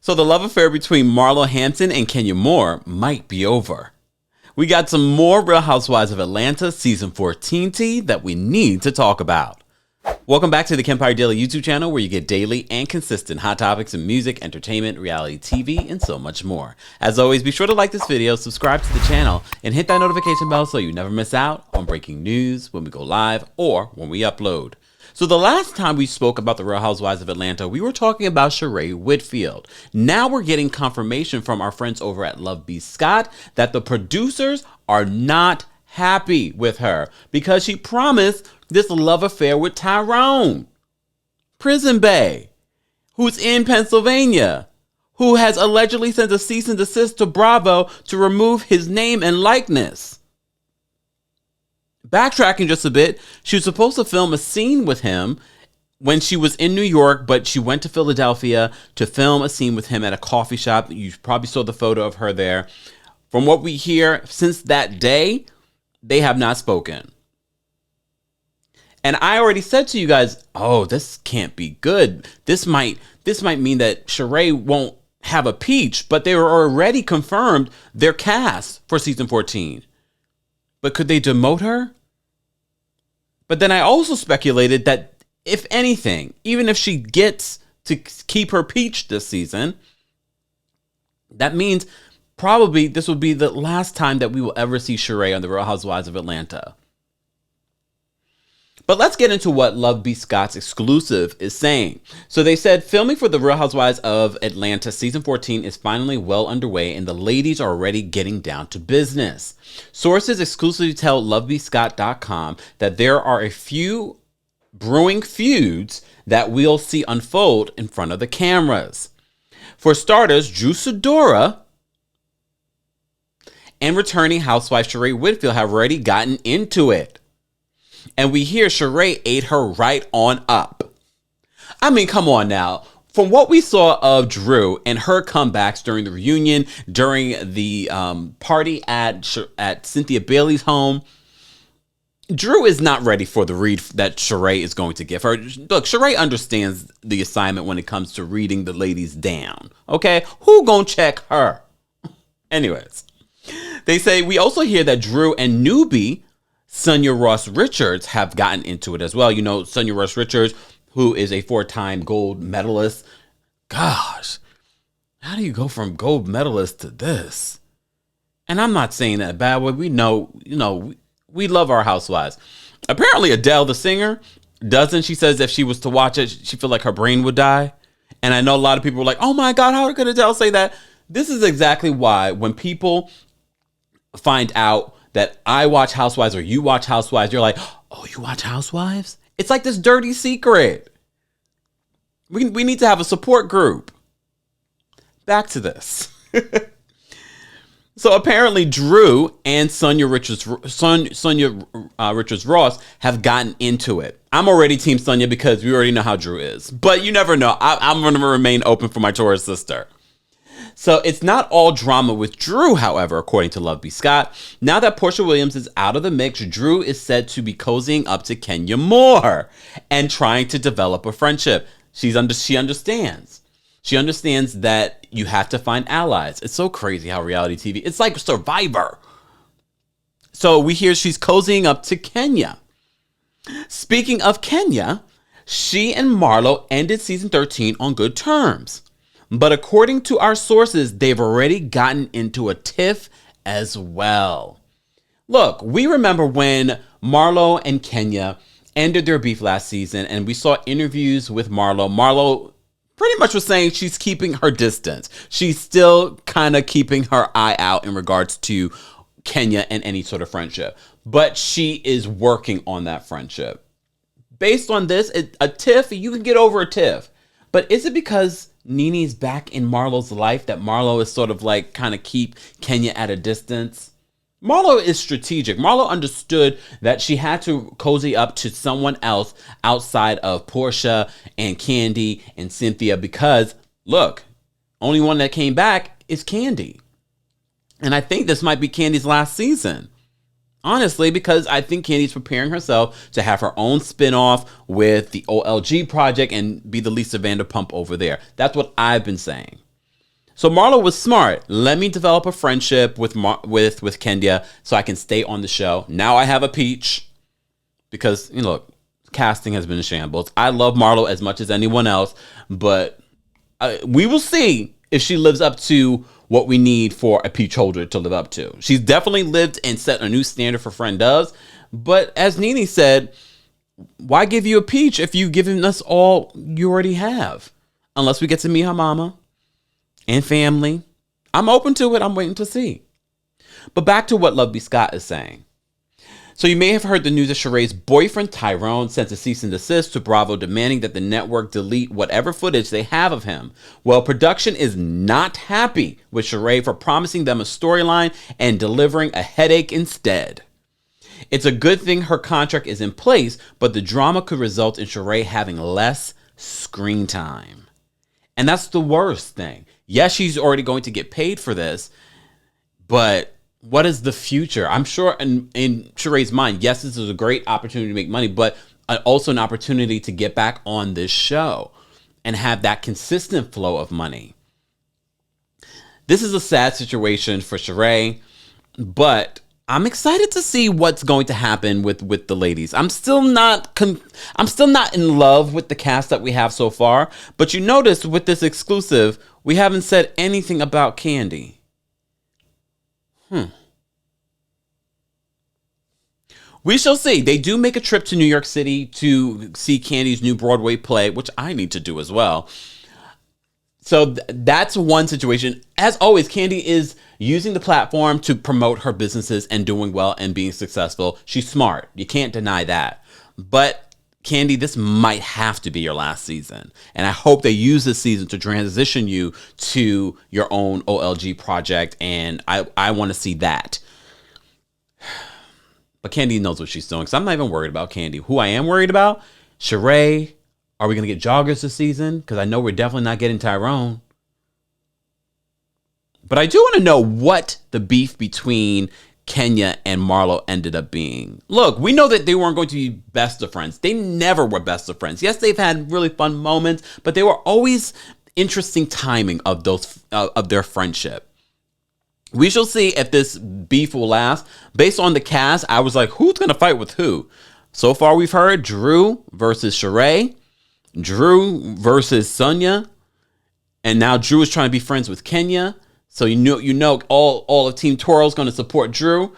So the love affair between Marlo Hampton and Kenya Moore might be over. We got some more Real Housewives of Atlanta Season 14 tea that we need to talk about. Welcome back to the Kempire Daily YouTube channel, where you get daily and consistent hot topics in music, entertainment, reality TV, and so much more. As always, be sure to like this video, subscribe to the channel, and hit that notification bell so you never miss out on breaking news when we go live or when we upload. So the last time we spoke about the Real Housewives of Atlanta, we were talking about Sheree Whitfield. Now we're getting confirmation from our friends over at Love B. Scott that the producers are not happy with her because she promised this love affair with Tyrone, Prison Bae, who's in Pennsylvania, who has allegedly sent a cease and desist to Bravo to remove his name and likeness. Backtracking just a bit, she was supposed to film a scene with him when she was in New York, but she went to Philadelphia to film a scene with him at a coffee shop. You probably saw the photo of her there. From what we hear, since that day, they have not spoken. And I already said to you guys, oh, this can't be good. This might mean that Sheree won't have a peach, but they were already confirmed their cast for season 14. But could they demote her? But then I also speculated that if anything, even if she gets to keep her peach this season, that means probably this will be the last time that we will ever see Sheree on the Real Housewives of Atlanta. But let's get into what Love B. Scott's exclusive is saying. So they said filming for the Real Housewives of Atlanta season 14 is finally well underway and the ladies are already getting down to business. Sources exclusively tell lovebscott.com that there are a few brewing feuds that we'll see unfold in front of the cameras. For starters, Drew Sidora and returning housewife Sheree Whitfield have already gotten into it. And we hear Sheree ate her right on up. I mean, come on now. From what we saw of Drew and her comebacks during the reunion, during the party at Cynthia Bailey's home, Drew is not ready for the read that Sheree is going to give her. Look, Sheree understands the assignment when it comes to reading the ladies down. Okay? Who gonna check her? Anyways, they say we also hear that Drew and newbie Sanya Ross Richards have gotten into it as well. You know, Sanya Ross Richards, who is a 4-time gold medalist. Gosh, how do you go from gold medalist to this? And I'm not saying that bad way. We know, we love our housewives. Apparently Adele, the singer, doesn't. She says if she was to watch it, she feel like her brain would die. And I know a lot of people were like, oh my God, how could Adele say that? This is exactly why when people find out that I watch Housewives or you watch Housewives, you're like, oh, you watch Housewives? It's like this dirty secret. We need to have a support group. Back to this. So apparently Drew and Sanya Richards Ross have gotten into it. I'm already Team Sanya because we already know how Drew is. But you never know. I'm going to remain open for my Taurus sister. So it's not all drama with Drew, however, according to Love B. Scott. Now that Portia Williams is out of the mix, Drew is said to be cozying up to Kenya Moore and trying to develop a friendship. She understands. She understands that you have to find allies. It's so crazy how reality TV, it's like Survivor. So we hear she's cozying up to Kenya. Speaking of Kenya, she and Marlo ended season 13 on good terms. But according to our sources, they've already gotten into a tiff as well. Look, we remember when Marlo and Kenya ended their beef last season, and we saw interviews with Marlo. Marlo pretty much was saying she's keeping her distance. She's still kind of keeping her eye out in regards to Kenya and any sort of friendship. But she is working on that friendship. Based on this, a tiff, you can get over a tiff. But is it because Nene's back in Marlo's life that Marlo is sort of like kind of keep Kenya at a distance? Marlo is strategic. Marlo understood that she had to cozy up to someone else outside of Portia and Candy and Cynthia because, look, only one that came back is Candy. And I think this might be Candy's last season. Honestly, because I think Candy's preparing herself to have her own spinoff with the OLG project and be the Lisa Vanderpump over there. That's what I've been saying. So Marlo was smart. Let me develop a friendship with Kenya so I can stay on the show. Now I have a peach because, look, casting has been in shambles. I love Marlo as much as anyone else, but we will see if she lives up to what we need for a peach holder to live up to. She's definitely lived and set a new standard for Friend Does. But as Nene said, why give you a peach if you've given us all you already have? Unless we get to meet her mama and family. I'm open to it. I'm waiting to see. But back to what Lovely Scott is saying. So you may have heard the news that Sheree's boyfriend Tyrone sent a cease and desist to Bravo demanding that the network delete whatever footage they have of him. Well, production is not happy with Sheree for promising them a storyline and delivering a headache instead. It's a good thing her contract is in place, but the drama could result in Sheree having less screen time. And that's the worst thing. Yes, she's already going to get paid for this, but what is the future? I'm sure in Sheree's mind, yes, this is a great opportunity to make money, but also an opportunity to get back on this show and have that consistent flow of money. This is a sad situation for Sheree, but I'm excited to see what's going to happen with the ladies. I'm still not in love with the cast that we have so far, but you notice with this exclusive, we haven't said anything about Kandi. We shall see. They do make a trip to New York City to see Kandi's new Broadway play, which I need to do as well. So that's one situation. As always, Kandi is using the platform to promote her businesses and doing well and being successful. She's smart. You can't deny that. But Kandi, this might have to be your last season. And I hope they use this season to transition you to your own OLG project. And I want to see that. But Kandi knows what she's doing. So I'm not even worried about Kandi. Who I am worried about, Sheree. Are we going to get joggers this season? Because I know we're definitely not getting Tyrone. But I do want to know what the beef between Kenya and Marlo ended up being. Look, we know that they weren't going to be best of friends. They never were best of friends. Yes, they've had really fun moments, but they were always interesting timing of their friendship. We shall see if this beef will last. Based on the cast, I was like, who's going to fight with who? So far, we've heard Drew versus Sheree, Drew versus Sanya, and now Drew is trying to be friends with Kenya. So you know all of Team Toro is going to support Drew.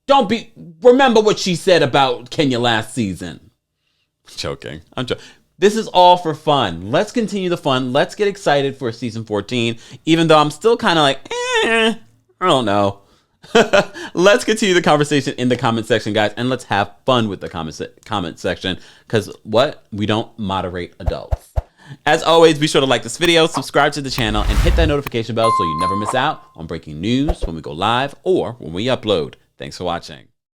Remember what she said about Kenya last season. I'm joking. This is all for fun. Let's continue the fun. Let's get excited for season 14, even though I'm still kind of like, I don't know. Let's continue the conversation in the comment section, guys, and let's have fun with the comment section, because we don't moderate adults. As always, be sure to like this video, subscribe to the channel, and hit that notification bell so you never miss out on breaking news when we go live or when we upload. Thanks for watching.